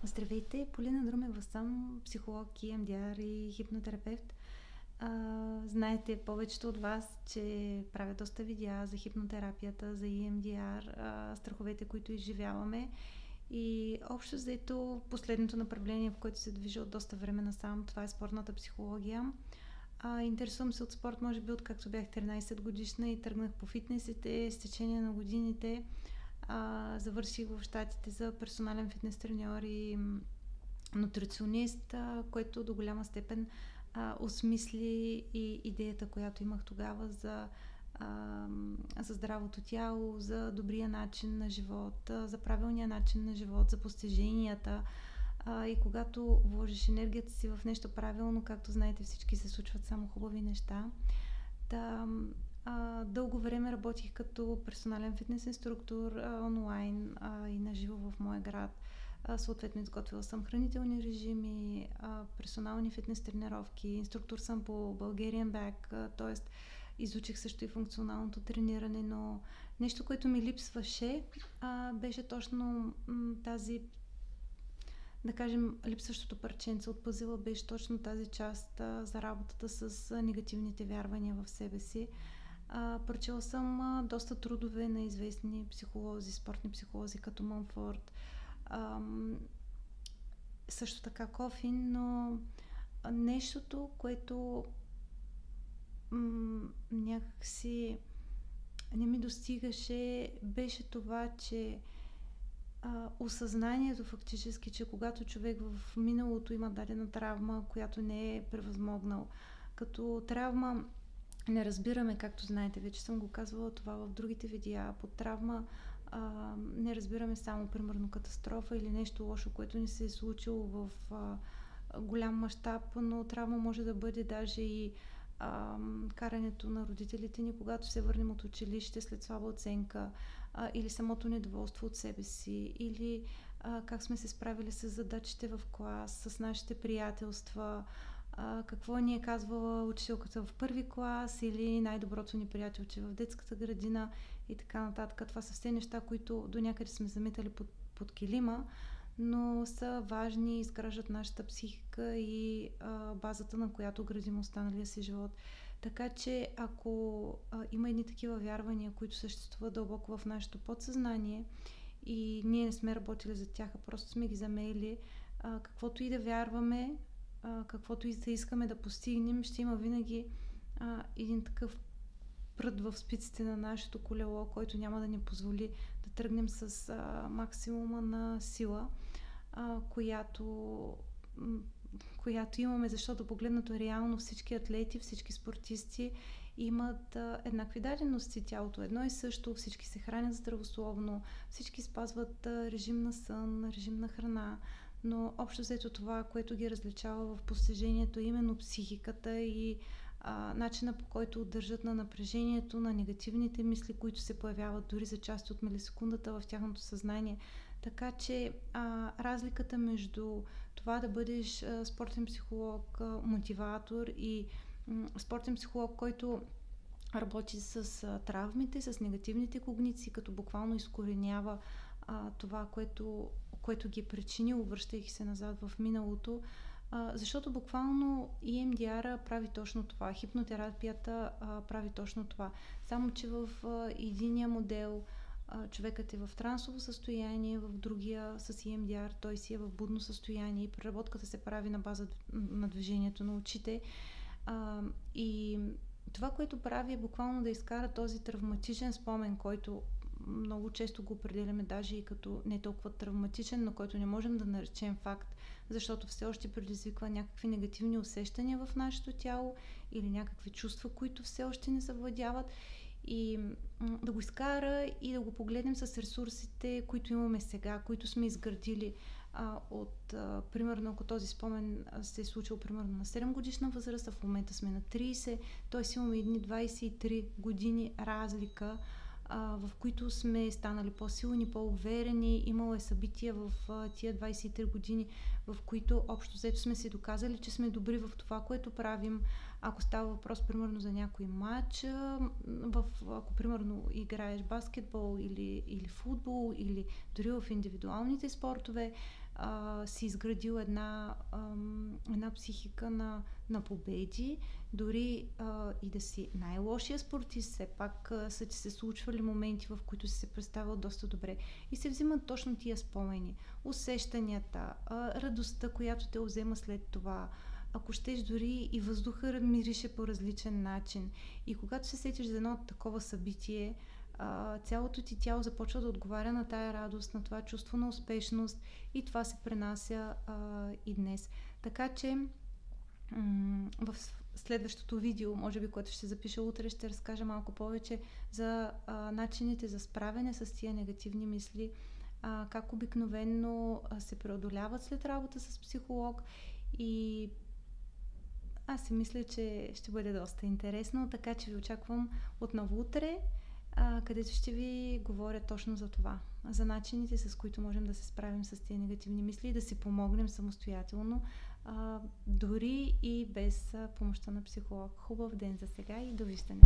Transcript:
Здравейте, Полина Друмева съм, психолог, EMDR и хипнотерапевт. Знаете повечето от вас, че правя доста видеа за хипнотерапията, за EMDR, страховете, които изживяваме. И общо взето последното направление, в което се движа от доста време насам, това е спортната психология. Интересувам се от спорт, може би откакто бях 13 годишна и тръгнах по фитнесите с течение на годините. Завърших в Щатите за персонален фитнес треньор и нутриционист, което до голяма степен осмисли и идеята, която имах тогава за здравото тяло, за добрия начин на живот, за правилния начин на живот, за постиженията. И когато вложиш енергията си в нещо правилно, както знаете, всички се случват само хубави неща. Дълго време работих като персонален фитнес инструктор онлайн и наживо в моя град. Съответно изготвила съм хранителни режими, персонални фитнес тренировки, инструктор съм по Bulgarian Back, т.е. изучих също и функционалното трениране, но нещо, което ми липсваше, беше точно тази, да кажем, липсващото парченце от пъзела беше точно тази част за работата с негативните вярвания в себе си. Прочела съм доста трудове на известни психолози, спортни психолози като Мънфорд, също така Кофин, но нещото, което някакси не ми достигаше, беше това, че осъзнанието фактически, че когато човек в миналото има дадена травма, която не е превъзмогнал, като травма не разбираме, както знаете, вече съм го казвала това в другите видеа, под травма не разбираме само, примерно, катастрофа или нещо лошо, което ни се е случило в голям мащаб, но травма може да бъде даже и карането на родителите ни, когато се върнем от училище след слаба оценка, или самото недоволство от себе си, или как сме се справили с задачите в клас, с нашите приятелства, какво ни е казвала учителката в първи клас или най-доброто ни приятелче в детската градина и така нататък. Това са все неща, които до някъде сме заметали под килима, но са важни, изграждат нашата психика и базата, на която градим останалия си живот. Така че ако има едни такива вярвания, които съществуват дълбоко в нашето подсъзнание и ние не сме работили за тях, а просто сме ги замеили, каквото и да вярваме, каквото и да искаме да постигнем, ще има винаги един такъв прът в спиците на нашето колело, който няма да ни позволи да тръгнем с максимума на сила, която имаме, защото погледнато реално всички атлети, всички спортисти имат еднакви дадености. Тялото е едно и също, всички се хранят здравословно, всички спазват режим на сън, режим на храна, но общо взето това, което ги различава в постижението, е именно психиката и начина, по който удържат на напрежението, на негативните мисли, които се появяват дори за части от милисекундата в тяхното съзнание. Така че разликата между това да бъдеш спортен психолог, мотиватор и спортен психолог, който работи с травмите, с негативните когниции, като буквално изкоренява това, което ги е причинило, връщайки се назад в миналото, защото буквално EMDR прави точно това, хипнотерапията прави точно това. Само че в единия модел човекът е в трансово състояние, в другия с EMDR той си е в будно състояние и преработката се прави на база на движението на очите. И това, което прави, е буквално да изкара този травматичен спомен, който много често го определяме даже и като не толкова травматичен, но който не можем да наречем факт, защото все още предизвиква някакви негативни усещания в нашето тяло или някакви чувства, които все още не завладяват, и да го изкара и да го погледнем с ресурсите, които имаме сега, които сме изградили примерно, ако този спомен се е случил примерно на 7 годишна възраст, а в момента сме на 30, т.е. имаме едни 23 години разлика, в които сме станали по-силни, по-уверени. Имало е събития в тия 23 години, в които общо взето сме си доказали, че сме добри в това, което правим. Ако става въпрос примерно за някой матч, ако примерно играеш баскетбол или футбол, или дори в индивидуалните спортове, си изградил една психика на победи, дори и да си най-лошия спортист, все пак са ти се случвали моменти, в които си се представил доста добре и се взимат точно тия спомени, усещанията, радостта, която те взема след това. Ако щеш, дори и въздуха мирише по различен начин. И когато се сетиш за едно такова събитие, цялото ти тяло започва да отговаря на тая радост, на това чувство на успешност и това се пренася и днес. Така че в следващото видео, може би, което ще запиша утре, ще разкажа малко повече за начините за справяне с тия негативни мисли, как обикновенно се преодоляват след работа с психолог и аз си мисля, че ще бъде доста интересно, така че ви очаквам отново утре, където ще ви говоря точно за това. За начините, с които можем да се справим с тези негативни мисли и да си помогнем самостоятелно, дори и без помощта на психолог. Хубав ден за сега и довиждане!